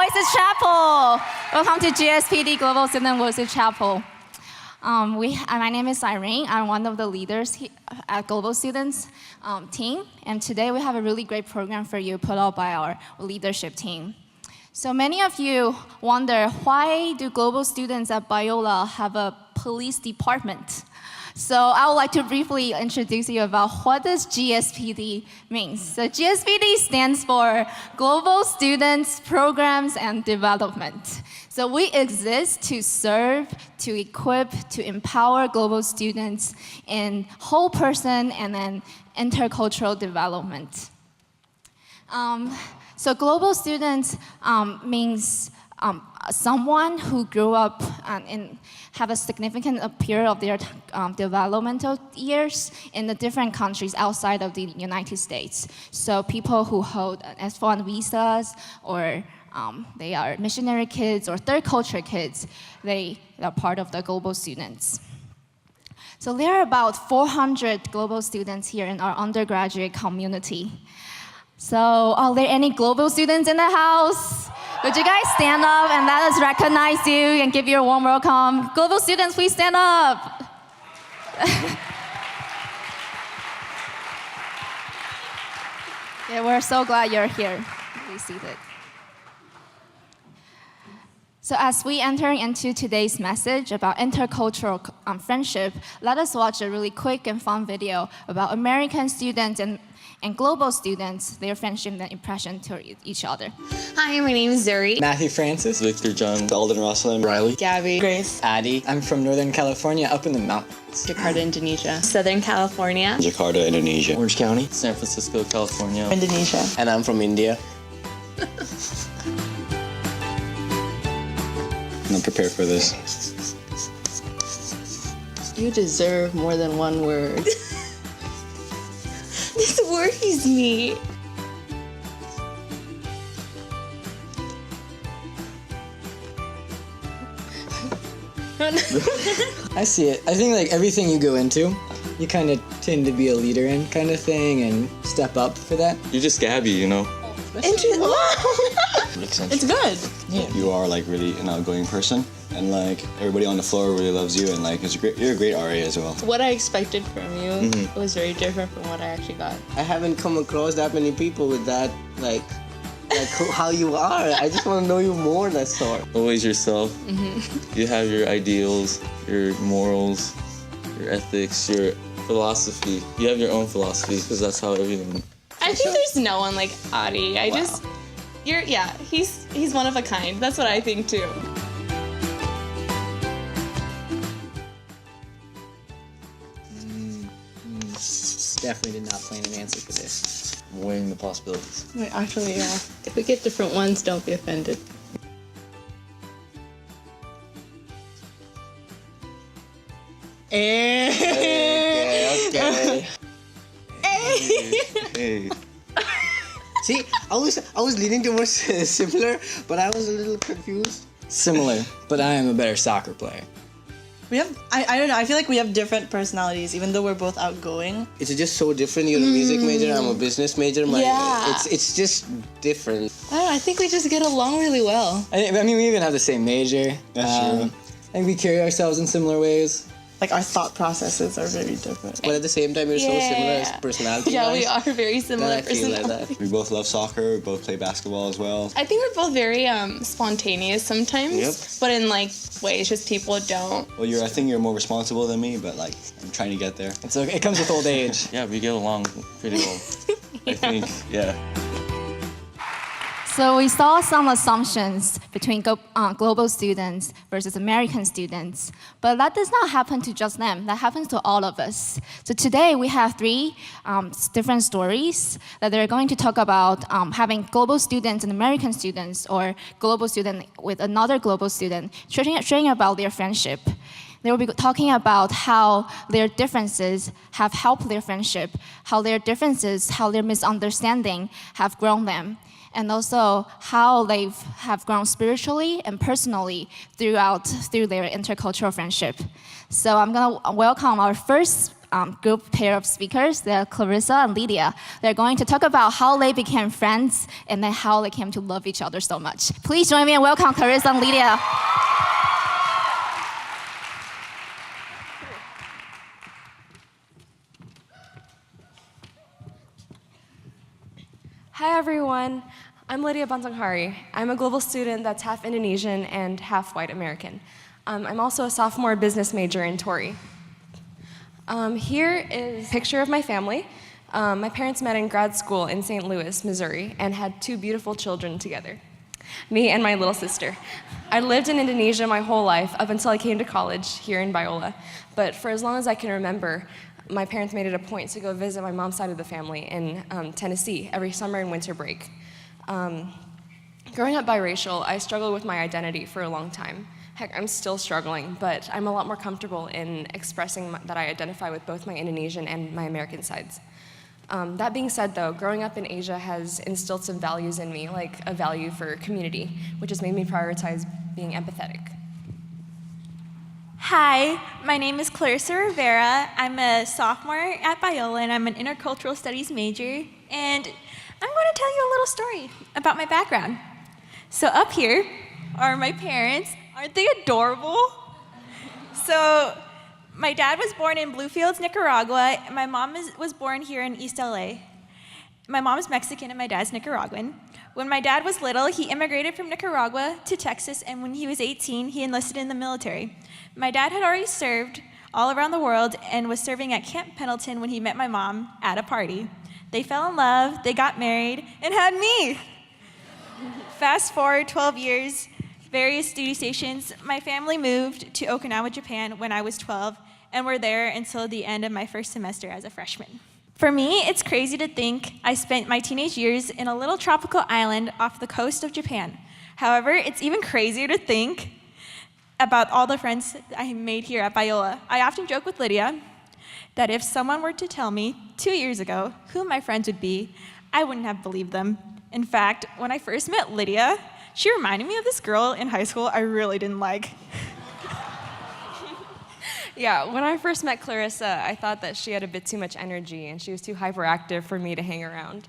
Voices Chapel. Welcome to GSPD Global Student Voices Chapel. My name is Irene. I'm one of the leaders at Global Students team. And today we have a really great program for you put out by our leadership team. So many of you wonder, why do Global Students at Biola have a police department? So I would like to briefly introduce you about what does GSPD means. So GSPD stands for Global Students Programs and Development. So we exist to serve, to equip, to empower global students in whole person and then intercultural development. So global students means someone who grew up and have a significant period of their developmental years in the different countries outside of the United States. So people who hold F1 visas, or they are missionary kids or third culture kids, they are part of the global students. So there are about 400 global students here in our undergraduate community. So are there any global students in the house? Would you guys stand up and let us recognize you and give you a warm welcome? Global students, please stand up. Yeah, we're so glad you're here. Please seated. So as we enter into today's message about intercultural friendship, let us watch a really quick and fun video about American students and global students, their friendship and impression to each other. Hi, my name is Zuri. Matthew Francis. Victor John. Alden Rosalind. Riley. Gabby. Grace. Addy. I'm from Northern California, up in the mountains. Jakarta, Indonesia. Southern California. Jakarta, Indonesia. Orange County. San Francisco, California. Indonesia. And I'm from India. I'm prepared for this. You deserve more than one word. This worries me. I see it. I think like everything you go into, you kind of tend to be a leader in kind of thing and step up for that. You're just Gabby, you know? It's good. Yeah. You are like really an outgoing person, and like everybody on the floor really loves you, and like you're a great RA as well. What I expected from you was very different from what I actually got. I haven't come across that many people with that, like how you are. I just want to know you more, that's all. Always yourself. You have your ideals, your morals, your ethics, your philosophy. You have your own philosophy, because that's how everything. I think there's no one like Adi. He's one of a kind. That's what I think too. Definitely did not plan an answer for this. I'm weighing the possibilities. Wait, actually, yeah. If we get different ones, don't be offended. Okay. Hey. See, I was leaning towards similar, but I was a little confused. Similar, but I am a better soccer player. We have, I don't know, I feel like we have different personalities, even though we're both outgoing. It's just so different. You're a music major, I'm a business major. Yeah. It's just different. I don't know, I think we just get along really well. I mean, we even have the same major. That's true. I think we carry ourselves in similar ways. Like, our thought processes are very different. But at the same time, you're so similar as personality. Yeah, we are very similar I feel like personalities. that. We both love soccer. We both play basketball as well. I think we're both very spontaneous sometimes, Yep. but in like ways just people don't. Well, I think you're more responsible than me, but like I'm trying to get there. It's okay. It comes with old age. Yeah, we get along pretty well. I think, yeah. So we saw some assumptions between global students versus American students, but that does not happen to just them. That happens to all of us. So today we have three different stories that they're going to talk about having global students and American students, or global student with another global student, sharing about their friendship. They will be talking about how their differences have helped their friendship, how their differences, how their misunderstanding have grown them, and also how they have grown spiritually and personally through their intercultural friendship. So I'm gonna welcome our first group pair of speakers. They're Clarissa and Lydia. They're going to talk about how they became friends and then how they came to love each other so much. Please join me and welcome Clarissa and Lydia. Hi everyone, I'm Lydia Bantanghari. I'm a global student that's half Indonesian and half white American. I'm also a sophomore business major in Torrey. Here is a picture of my family. My parents met in grad school in St. Louis, Missouri, and had 2 beautiful children together, me and my little sister. I lived in Indonesia my whole life up until I came to college here in Biola, but for as long as I can remember, my parents made it a point to go visit my mom's side of the family in Tennessee every summer and winter break. Growing up biracial, I struggled with my identity for a long time. Heck, I'm still struggling, but I'm a lot more comfortable in expressing that I identify with both my Indonesian and my American sides. That being said, though, growing up in Asia has instilled some values in me, like a value for community, which has made me prioritize being empathetic. Hi, my name is Clarissa Rivera. I'm a sophomore at Biola, and I'm an intercultural studies major. And I'm going to tell you a little story about my background. So up here are my parents. Aren't they adorable? So my dad was born in Bluefields, Nicaragua. And my mom was born here in East LA. My mom's Mexican and my dad's Nicaraguan. When my dad was little, he immigrated from Nicaragua to Texas, and when he was 18, he enlisted in the military. My dad had already served all around the world and was serving at Camp Pendleton when he met my mom at a party. They fell in love, they got married, and had me. Fast forward 12 years, various duty stations, my family moved to Okinawa, Japan when I was 12, and were there until the end of my first semester as a freshman. For me, it's crazy to think I spent my teenage years in a little tropical island off the coast of Japan. However, it's even crazier to think about all the friends I made here at Biola. I often joke with Lydia that if someone were to tell me 2 years ago who my friends would be, I wouldn't have believed them. In fact, when I first met Lydia, she reminded me of this girl in high school I really didn't like. Yeah, when I first met Clarissa, I thought that she had a bit too much energy and she was too hyperactive for me to hang around.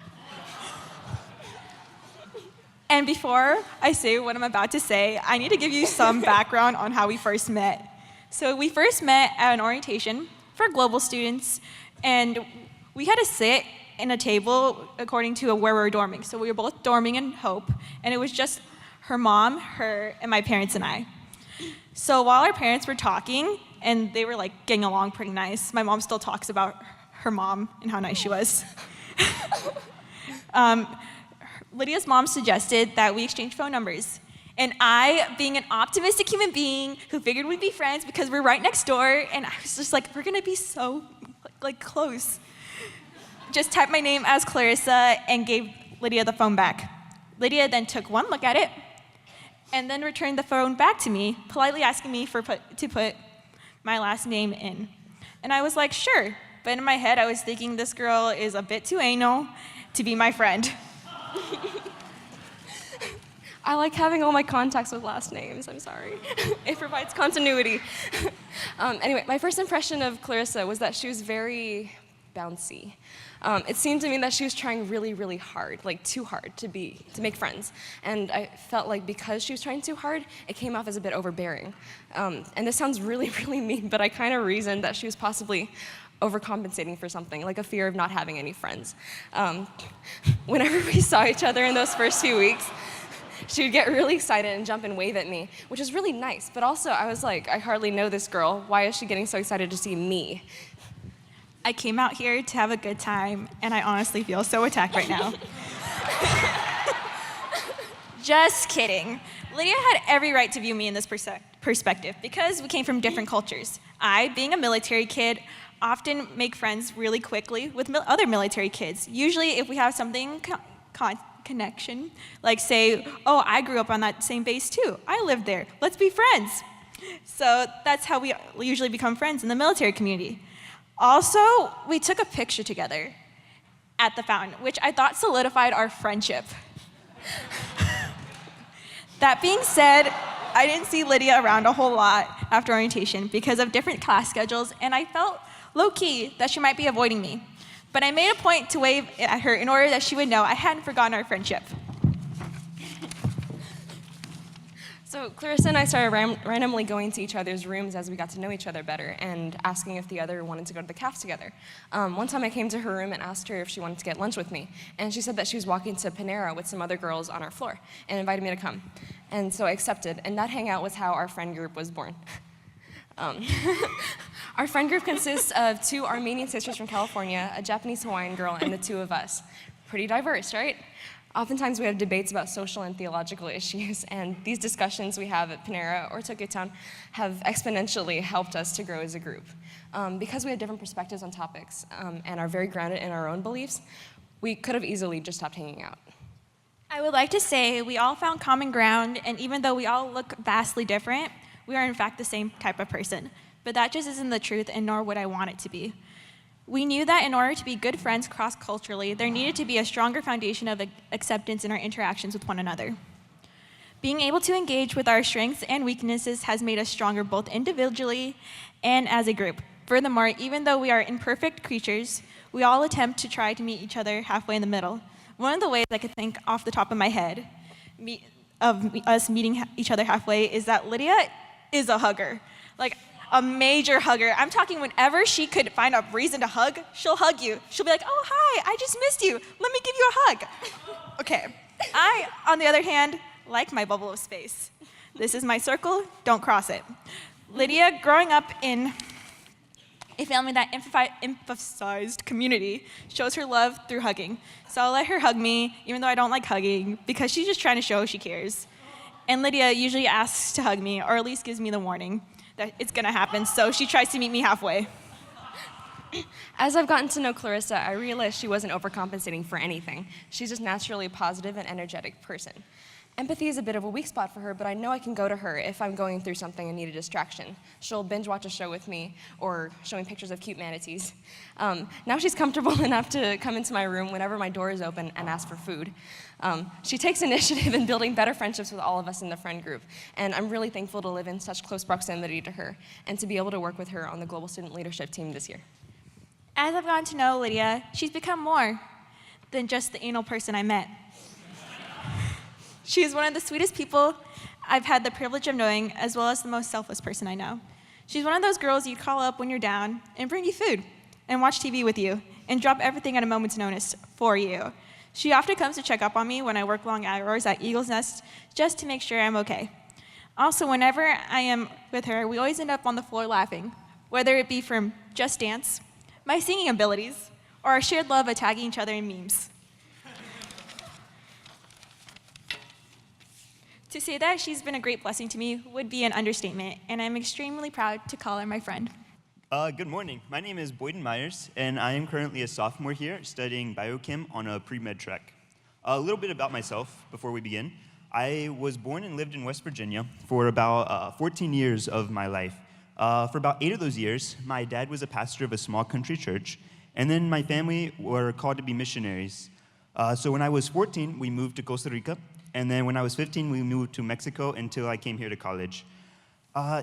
And before I say what I'm about to say, I need to give you some background on how we first met. So we first met at an orientation for global students, and we had to sit in a table according to where we were dorming. So we were both dorming in Hope, and it was just her mom, her, and my parents and I. So while our parents were talking, and they were like getting along pretty nice, my mom still talks about her mom and how nice she was. Lydia's mom suggested that we exchange phone numbers. And I, being an optimistic human being who figured we'd be friends because we're right next door, and I was just like, we're gonna be so like close. Just typed my name as Clarissa and gave Lydia the phone back. Lydia then took one look at it and then returned the phone back to me, politely asking me to put my last name in. And I was like, sure. But in my head, I was thinking this girl is a bit too anal to be my friend. I like having all my contacts with last names, I'm sorry. It provides continuity. Anyway, my first impression of Clarissa was that she was very bouncy. It seemed to me that she was trying really, really hard, like too hard to make friends. And I felt like because she was trying too hard, it came off as a bit overbearing. And this sounds really, really mean, but I kind of reasoned that she was possibly overcompensating for something, like a fear of not having any friends. Whenever we saw each other in those first few weeks, she would get really excited and jump and wave at me, which is really nice. But also, I was like, I hardly know this girl. Why is she getting so excited to see me? I came out here to have a good time, and I honestly feel so attacked right now. Just kidding. Lydia had every right to view me in this perspective because we came from different cultures. I, being a military kid, often make friends really quickly with other military kids. Usually if we have something connection, like say, oh, I grew up on that same base too. I lived there. Let's be friends. So that's how we usually become friends in the military community. Also, we took a picture together at the fountain, which I thought solidified our friendship. That being said, I didn't see Lydia around a whole lot after orientation because of different class schedules, and I felt low-key, that she might be avoiding me. But I made a point to wave at her in order that she would know I hadn't forgotten our friendship. So Clarissa and I started randomly going to each other's rooms as we got to know each other better and asking if the other wanted to go to the caf together. One time I came to her room and asked her if she wanted to get lunch with me, and she said that she was walking to Panera with some other girls on our floor and invited me to come. And so I accepted, and that hangout was how our friend group was born. Our friend group consists of 2 Armenian sisters from California, a Japanese Hawaiian girl, and the 2 of us. Pretty diverse, right? Oftentimes we have debates about social and theological issues, and these discussions we have at Panera or Tokyo Town have exponentially helped us to grow as a group. Because we have different perspectives on topics and are very grounded in our own beliefs, we could have easily just stopped hanging out. I would like to say we all found common ground, and even though we all look vastly different, we are in fact the same type of person. But that just isn't the truth, and nor would I want it to be. We knew that in order to be good friends cross-culturally, there needed to be a stronger foundation of acceptance in our interactions with one another. Being able to engage with our strengths and weaknesses has made us stronger both individually and as a group. Furthermore, even though we are imperfect creatures, we all attempt to try to meet each other halfway in the middle. One of the ways I could think off the top of my head of us meeting each other halfway is that Lydia is a hugger. Like, a major hugger. I'm talking whenever she could find a reason to hug, she'll hug you. She'll be like, oh, hi, I just missed you. Let me give you a hug. Okay. I, on the other hand, like my bubble of space. This is my circle, don't cross it. Lydia, growing up in a family that emphasized community, shows her love through hugging. So I'll let her hug me, even though I don't like hugging, because she's just trying to show she cares. And Lydia usually asks to hug me, or at least gives me the warning that it's gonna happen, so she tries to meet me halfway. As I've gotten to know Clarissa, I realized she wasn't overcompensating for anything. She's just naturally a positive and energetic person. Empathy is a bit of a weak spot for her, but I know I can go to her if I'm going through something and need a distraction. She'll binge watch a show with me or show me pictures of cute manatees. Now she's comfortable enough to come into my room whenever my door is open and ask for food. She takes initiative in building better friendships with all of us in the friend group, and I'm really thankful to live in such close proximity to her and to be able to work with her on the Global Student Leadership team this year. As I've gotten to know Lydia, she's become more than just the anal person I met. She is one of the sweetest people I've had the privilege of knowing, as well as the most selfless person I know. She's one of those girls you'd call up when you're down and bring you food and watch TV with you and drop everything at a moment's notice for you. She often comes to check up on me when I work long hours at Eagle's Nest just to make sure I'm okay. Also, whenever I am with her, we always end up on the floor laughing, whether it be from Just Dance, my singing abilities, or our shared love of tagging each other in memes. To say that she's been a great blessing to me would be an understatement, and I'm extremely proud to call her my friend. Good morning. My name is Boyden Meyers, and I am currently a sophomore here studying biochem on a pre-med track. A little bit about myself before we begin. I was born and lived in West Virginia for about 14 years of my life. For about 8 of those years, my dad was a pastor of a small country church, and then my family were called to be missionaries. So when I was 14, we moved to Costa Rica, and then when I was 15, we moved to Mexico until I came here to college.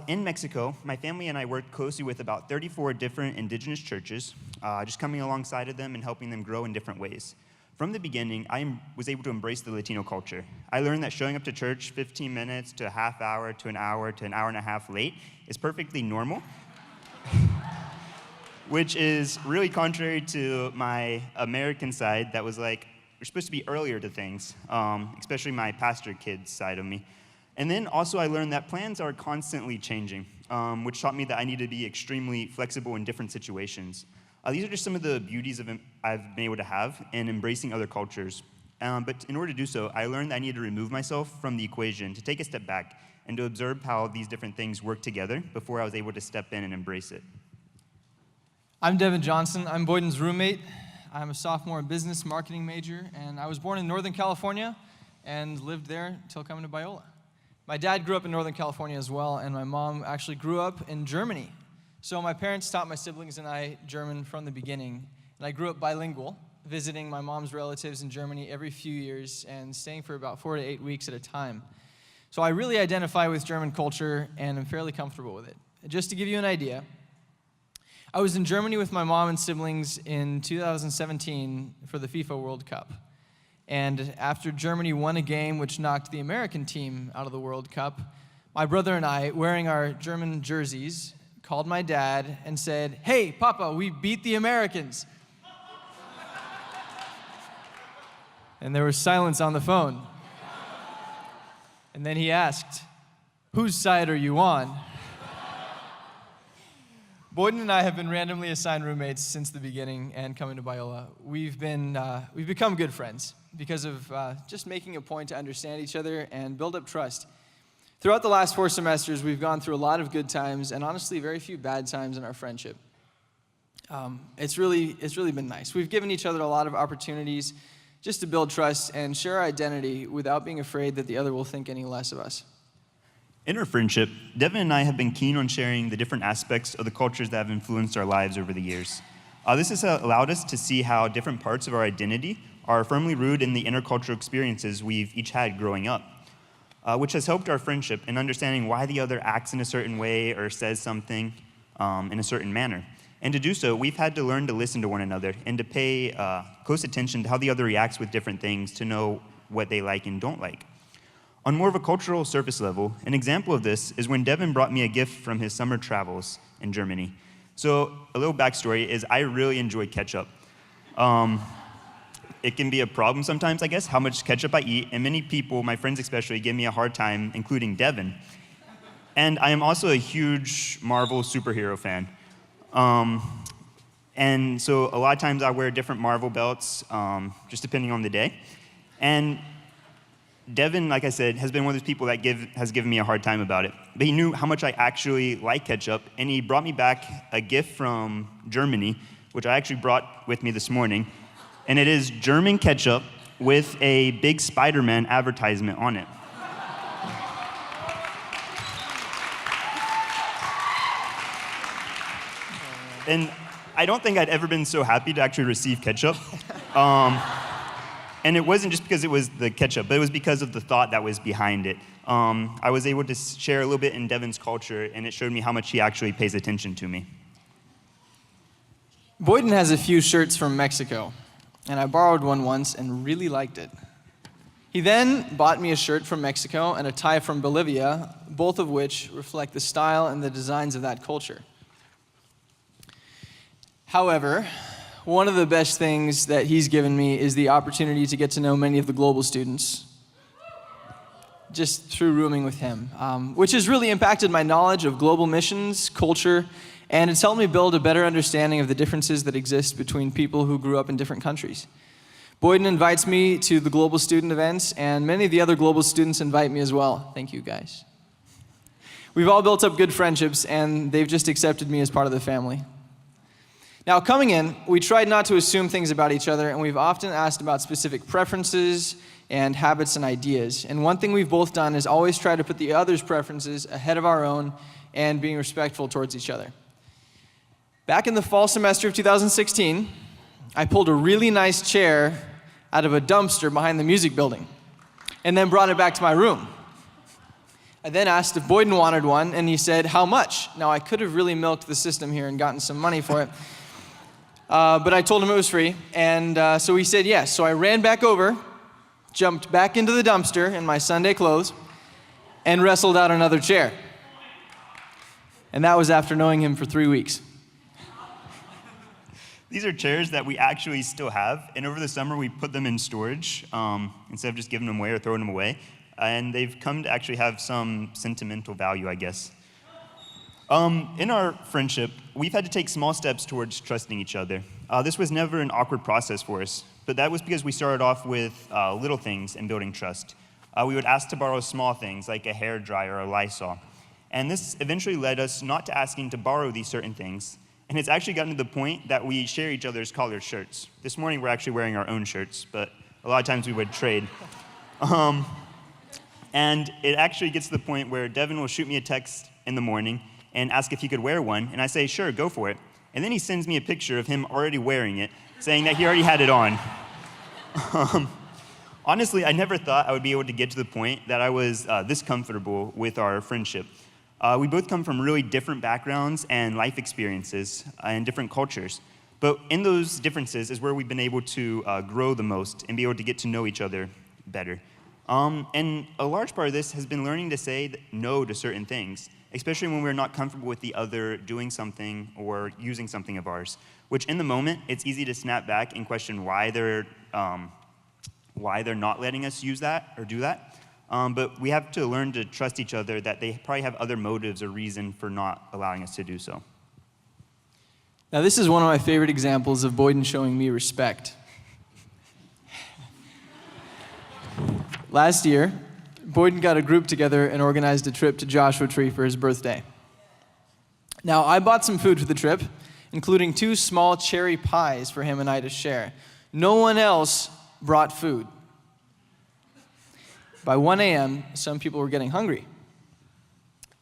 In Mexico, my family and I worked closely with about 34 different indigenous churches, just coming alongside of them and helping them grow in different ways. From the beginning, I was able to embrace the Latino culture. I learned that showing up to church 15 minutes to a half hour to an hour and a half late is perfectly normal, which is really contrary to my American side that was like, we're supposed to be earlier to things, especially my pastor kid side of me. And then also I learned that plans are constantly changing, which taught me that I need to be extremely flexible in different situations. These are just some of the beauties I've been able to have in embracing other cultures. But in order to do so, I learned that I needed to remove myself from the equation, to take a step back, and to observe how these different things work together before I was able to step in and embrace it. I'm Devin Johnson. I'm Boyden's roommate. I'm a sophomore business marketing major, and I was born in Northern California and lived there until coming to Biola. My dad grew up in Northern California as well, and my mom actually grew up in Germany. So my parents taught my siblings and I German from the beginning, and I grew up bilingual, visiting my mom's relatives in Germany every few years and staying for about 4 to 8 weeks at a time. So I really identify with German culture, and I'm fairly comfortable with it. Just to give you an idea, I was in Germany with my mom and siblings in 2017 for the FIFA World Cup. And after Germany won a game which knocked the American team out of the World Cup, my brother and I, wearing our German jerseys, called my dad and said, "Hey, Papa, we beat the Americans." And there was silence on the phone. And then he asked, "Whose side are you on?" Boyden and I have been randomly assigned roommates since the beginning and coming to Biola. We've become good friends because of just making a point to understand each other and build up trust. Throughout the last 4 semesters, we've gone through a lot of good times and honestly very few bad times in our friendship. It's really been nice. We've given each other a lot of opportunities just to build trust and share our identity without being afraid that the other will think any less of us. In our friendship, Devin and I have been keen on sharing the different aspects of the cultures that have influenced our lives over the years. This has allowed us to see how different parts of our identity are firmly rooted in the intercultural experiences we've each had growing up, which has helped our friendship in understanding why the other acts in a certain way or says something in a certain manner. And to do so, we've had to learn to listen to one another and to pay close attention to how the other reacts with different things to know what they like and don't like. On more of a cultural surface level, an example of this is when Devin brought me a gift from his summer travels in Germany. So a little backstory is I really enjoy ketchup. It can be a problem sometimes, I guess, how much ketchup I eat, and many people, my friends especially, give me a hard time, including Devin. And I am also a huge Marvel superhero fan. And so a lot of times I wear different Marvel belts, just depending on the day. And Devin, like I said, has been one of those people that has given me a hard time about it. But he knew how much I actually like ketchup, and he brought me back a gift from Germany, which I actually brought with me this morning. And it is German ketchup with a big Spider-Man advertisement on it. And I don't think I'd ever been so happy to actually receive ketchup. And it wasn't just because it was the ketchup, but it was because of the thought that was behind it. I was able to share a little bit in Devin's culture, and it showed me how much he actually pays attention to me. Boyden has a few shirts from Mexico, and I borrowed one once and really liked it. He then bought me a shirt from Mexico and a tie from Bolivia, both of which reflect the style and the designs of that culture. However, one of the best things that he's given me is the opportunity to get to know many of the global students just through rooming with him, which has really impacted my knowledge of global missions, culture, and it's helped me build a better understanding of the differences that exist between people who grew up in different countries. Boyden invites me to the global student events, and many of the other global students invite me as well. Thank you, guys. We've all built up good friendships, and they've just accepted me as part of the family. Now, coming in, we tried not to assume things about each other, and we've often asked about specific preferences and habits and ideas. And one thing we've both done is always try to put the other's preferences ahead of our own and being respectful towards each other. Back in the fall semester of 2016, I pulled a really nice chair out of a dumpster behind the music building and then brought it back to my room. I then asked if Boyden wanted one, and he said, "How much?" Now, I could have really milked the system here and gotten some money for it. But I told him it was free, and so he said yes. So I ran back over, jumped back into the dumpster in my Sunday clothes, and wrestled out another chair. And that was after knowing him for 3 weeks. These are chairs that we actually still have, and over the summer we put them in storage instead of just giving them away or throwing them away. And they've come to actually have some sentimental value, I guess. In our friendship, we've had to take small steps towards trusting each other. This was never an awkward process for us, but that was because we started off with little things in building trust. We would ask to borrow small things like a hairdryer or a Lysol. And this eventually led us not to asking to borrow these certain things. And it's actually gotten to the point that we share each other's collared shirts. This morning we're actually wearing our own shirts, but a lot of times we would trade. And it actually gets to the point where Devin will shoot me a text in the morning and ask if he could wear one, and I say, sure, go for it. And then he sends me a picture of him already wearing it, saying that he already had it on. Honestly, I never thought I would be able to get to the point that I was this comfortable with our friendship. We both come from really different backgrounds and life experiences and different cultures. But in those differences is where we've been able to grow the most and be able to get to know each other better. And a large part of this has been learning to say no to certain things, especially when we're not comfortable with the other doing something or using something of ours, which in the moment, it's easy to snap back and question why they're not letting us use that or do that. But we have to learn to trust each other that they probably have other motives or reason for not allowing us to do so. Now, this is one of my favorite examples of Boyden showing me respect. Last year, Boyden got a group together and organized a trip to Joshua Tree for his birthday. Now, I bought some food for the trip, including 2 small cherry pies for him and I to share. No one else brought food. By 1 a.m., some people were getting hungry.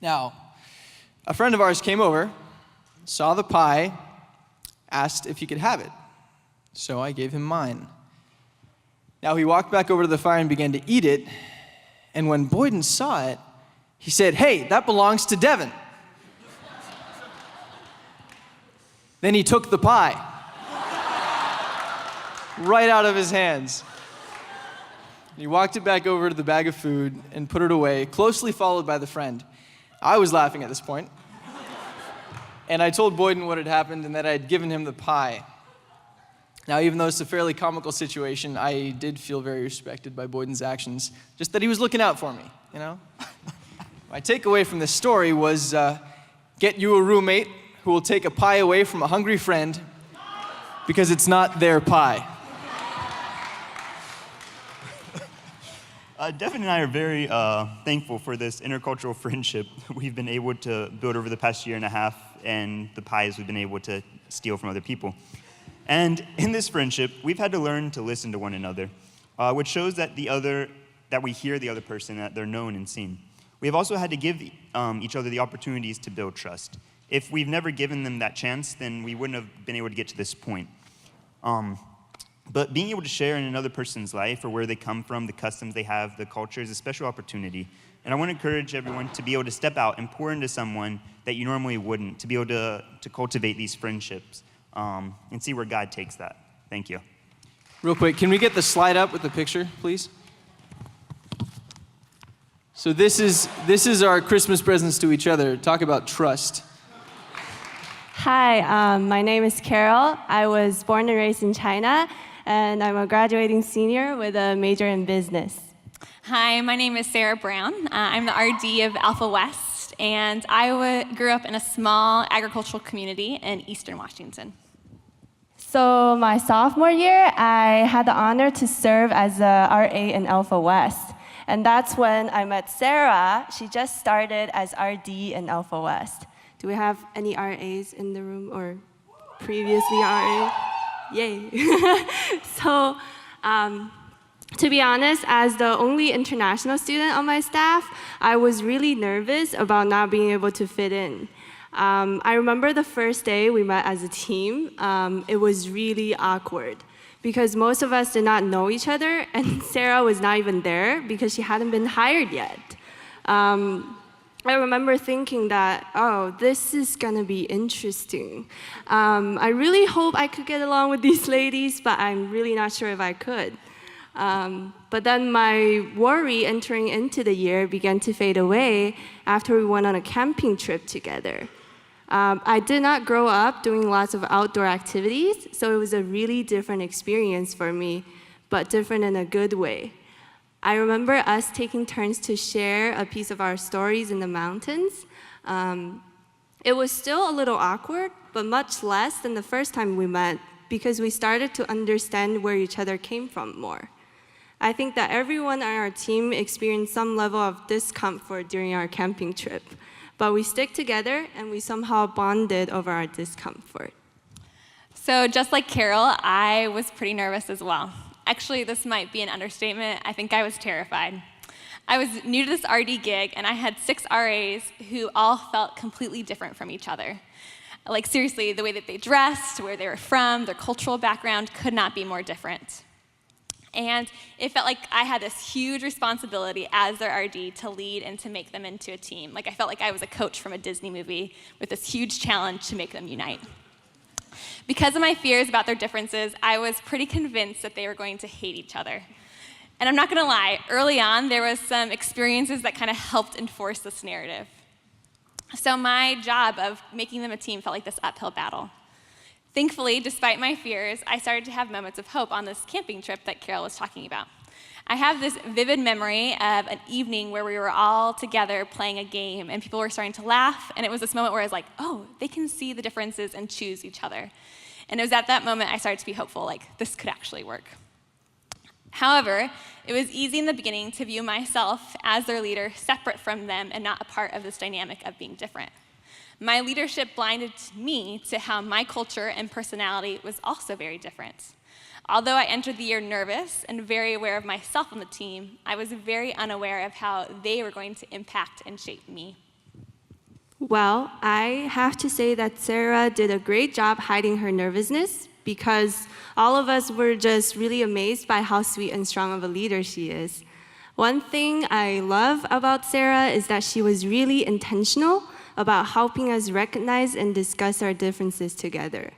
Now, a friend of ours came over, saw the pie, asked if he could have it. So I gave him mine. Now, he walked back over to the fire and began to eat it, and when Boyden saw it, he said, "Hey, that belongs to Devin." Then he took the pie right out of his hands. He walked it back over to the bag of food and put it away, closely followed by the friend. I was laughing at this point, and I told Boyden what had happened and that I had given him the pie. Now, even though it's a fairly comical situation, I did feel very respected by Boyden's actions, just that he was looking out for me, you know? My takeaway from this story was get you a roommate who will take a pie away from a hungry friend because it's not their pie. Devin and I are very thankful for this intercultural friendship we've been able to build over the past year and a half and the pies we've been able to steal from other people. And in this friendship, we've had to learn to listen to one another, which shows that we hear the other person, that they're known and seen. We have also had to give each other the opportunities to build trust. If we've never given them that chance, then we wouldn't have been able to get to this point. But being able to share in another person's life or where they come from, the customs they have, the culture is a special opportunity. And I want to encourage everyone to be able to step out and pour into someone that you normally wouldn't, to be able to cultivate these friendships and see where God takes that. Thank you. Real quick, can we get the slide up with the picture, please? So this is our Christmas presents to each other. Talk about trust. Hi, my name is Carol. I was born and raised in China, and I'm a graduating senior with a major in business. Hi, my name is Sarah Brown. I'm the RD of Alpha West, and I grew up in a small agricultural community in Eastern Washington. So my sophomore year, I had the honor to serve as a RA in Alpha West. And that's when I met Sarah. She just started as RD in Alpha West. Do we have any RAs in the room or previously RA? Yay. So, to be honest, as the only international student on my staff, I was really nervous about not being able to fit in. I remember the first day we met as a team, it was really awkward because most of us did not know each other, and Sarah was not even there because she hadn't been hired yet. I remember thinking that, oh, this is gonna be interesting. I really hope I could get along with these ladies, but I'm really not sure if I could. But then my worry entering into the year began to fade away after we went on a camping trip together. I did not grow up doing lots of outdoor activities, so it was a really different experience for me, but different in a good way. I remember us taking turns to share a piece of our stories in the mountains. It was still a little awkward, but much less than the first time we met because we started to understand where each other came from more. I think that everyone on our team experienced some level of discomfort during our camping trip, but we stick together and we somehow bonded over our discomfort. So just like Carol, I was pretty nervous as well. Actually, this might be an understatement. I think I was terrified. I was new to this RD gig, and I had 6 RAs who all felt completely different from each other. Like seriously, the way that they dressed, where they were from, their cultural background could not be more different. And it felt like I had this huge responsibility as their RD to lead and to make them into a team. Like I felt like I was a coach from a Disney movie with this huge challenge to make them unite. Because of my fears about their differences, I was pretty convinced that they were going to hate each other. And I'm not gonna lie, early on, there was some experiences that kind of helped enforce this narrative. So my job of making them a team felt like this uphill battle. Thankfully, despite my fears, I started to have moments of hope on this camping trip that Carol was talking about. I have this vivid memory of an evening where we were all together playing a game and people were starting to laugh, and it was this moment where I was like, oh, they can see the differences and choose each other. And it was at that moment I started to be hopeful, like this could actually work. However, it was easy in the beginning to view myself as their leader separate from them and not a part of this dynamic of being different. My leadership blinded me to how my culture and personality was also very different. Although I entered the year nervous and very aware of myself on the team, I was very unaware of how they were going to impact and shape me. Well, I have to say that Sarah did a great job hiding her nervousness because all of us were just really amazed by how sweet and strong of a leader she is. One thing I love about Sarah is that she was really intentional about helping us recognize and discuss our differences together.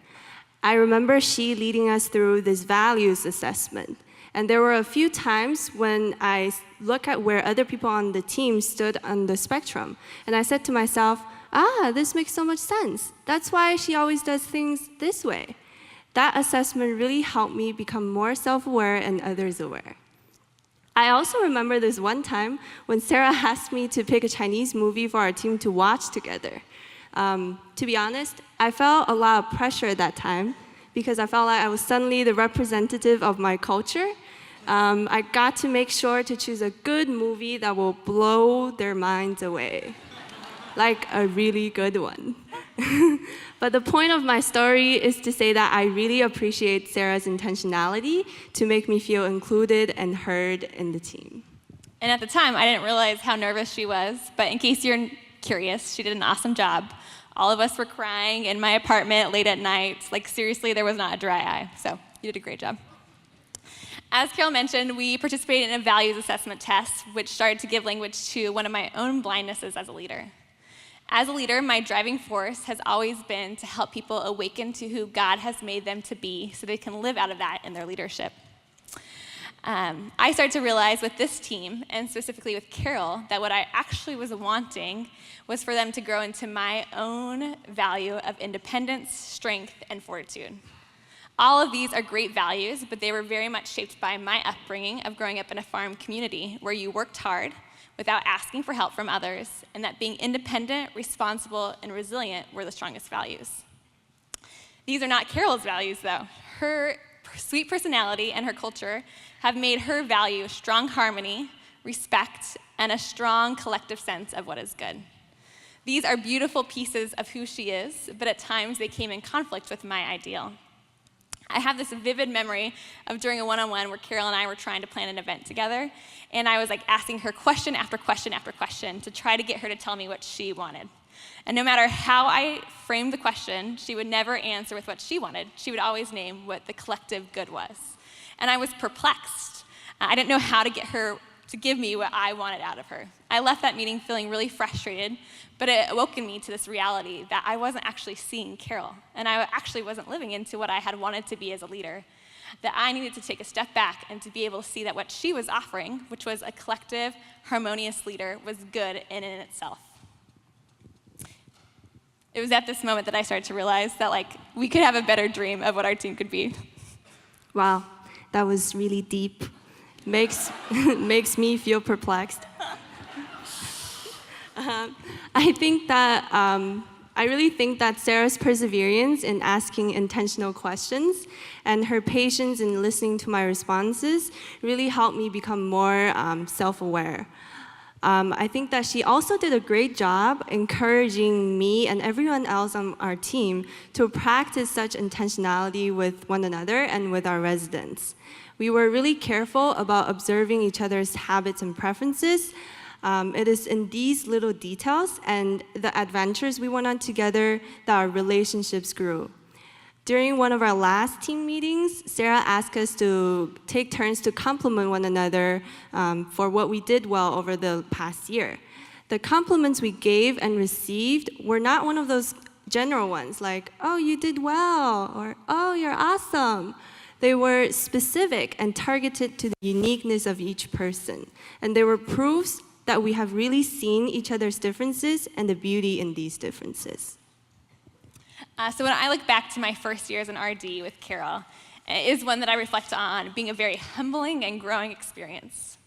I remember she leading us through this values assessment. And there were a few times when I looked at where other people on the team stood on the spectrum. And I said to myself, this makes so much sense. That's why she always does things this way. That assessment really helped me become more self-aware and others-aware. I also remember this one time when Sarah asked me to pick a Chinese movie for our team to watch together. To be honest, I felt a lot of pressure at that time because I felt like I was suddenly the representative of my culture. I got to make sure to choose a good movie that will blow their minds away, like a really good one. But the point of my story is to say that I really appreciate Sarah's intentionality to make me feel included and heard in the team. And at the time, I didn't realize how nervous she was, but in case you're curious, she did an awesome job. All of us were crying in my apartment late at night. Like seriously, there was not a dry eye, so you did a great job. As Carol mentioned, we participated in a values assessment test, which started to give language to one of my own blindnesses as a leader. As a leader, my driving force has always been to help people awaken to who God has made them to be so they can live out of that in their leadership. I started to realize with this team, and specifically with Carol, that what I actually was wanting was for them to grow into my own value of independence, strength, and fortitude. All of these are great values, but they were very much shaped by my upbringing of growing up in a farm community where you worked hard without asking for help from others, and that being independent, responsible, and resilient were the strongest values. These are not Carol's values, though. Her sweet personality and her culture have made her value strong harmony, respect, and a strong collective sense of what is good. These are beautiful pieces of who she is, but at times they came in conflict with my ideal. I have this vivid memory of during a one-on-one where Carol and I were trying to plan an event together, and I was like asking her question after question after question to try to get her to tell me what she wanted. And no matter how I framed the question, she would never answer with what she wanted. She would always name what the collective good was. And I was perplexed. I didn't know how to get her to give me what I wanted out of her. I left that meeting feeling really frustrated, but it awoke in me to this reality that I wasn't actually seeing Carol, and I actually wasn't living into what I had wanted to be as a leader, that I needed to take a step back and to be able to see that what she was offering, which was a collective, harmonious leader, was good in itself. It was at this moment that I started to realize that we could have a better dream of what our team could be. Wow, that was really deep. Makes me feel perplexed. I really think that Sarah's perseverance in asking intentional questions and her patience in listening to my responses really helped me become more self-aware. I think that she also did a great job encouraging me and everyone else on our team to practice such intentionality with one another and with our residents. We were really careful about observing each other's habits and preferences. It is in these little details and the adventures we went on together that our relationships grew. During one of our last team meetings, Sarah asked us to take turns to compliment one another for what we did well over the past year. The compliments we gave and received were not one of those general ones like, oh, you did well, or oh, you're awesome. They were specific and targeted to the uniqueness of each person. And they were proofs that we have really seen each other's differences and the beauty in these differences. So when I look back to my first year as an RD with Carol, it is one that I reflect on being a very humbling and growing experience.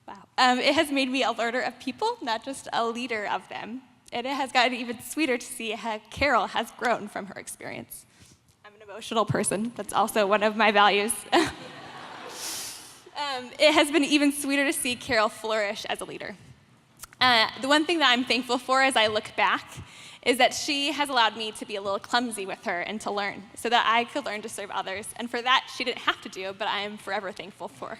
Wow. It has made me a learner of people, not just a leader of them. And it has gotten even sweeter to see how Carol has grown from her experience. I'm an emotional person. That's also one of my values. It has been even sweeter to see Carol flourish as a leader. The one thing that I'm thankful for as I look back is that she has allowed me to be a little clumsy with her and to learn so that I could learn to serve others. And for that, she didn't have to do, but I am forever thankful for.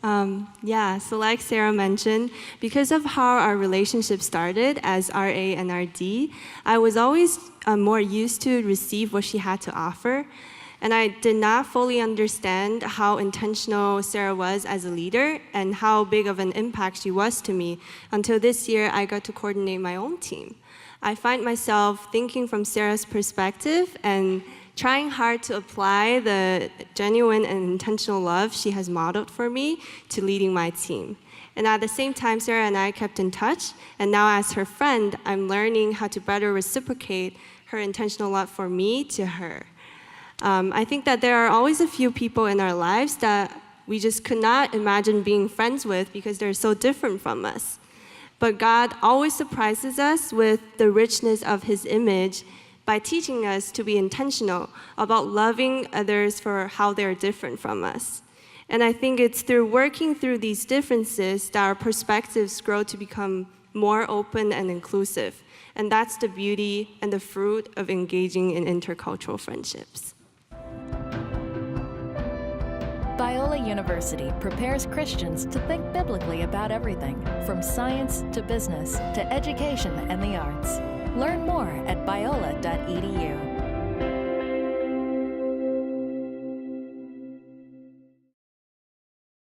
So like Sarah mentioned, because of how our relationship started as RA and RD, I was always more used to receive what she had to offer. And I did not fully understand how intentional Sarah was as a leader and how big of an impact she was to me until this year I got to coordinate my own team. I find myself thinking from Sarah's perspective and trying hard to apply the genuine and intentional love she has modeled for me to leading my team. And at the same time, Sarah and I kept in touch, and now as her friend, I'm learning how to better reciprocate her intentional love for me to her. I think that there are always a few people in our lives that we just could not imagine being friends with because they're so different from us. But God always surprises us with the richness of His image by teaching us to be intentional about loving others for how they're different from us. And I think it's through working through these differences that our perspectives grow to become more open and inclusive. And that's the beauty and the fruit of engaging in intercultural friendships. Biola University prepares Christians to think biblically about everything, from science to business to education and the arts. Learn more at biola.edu.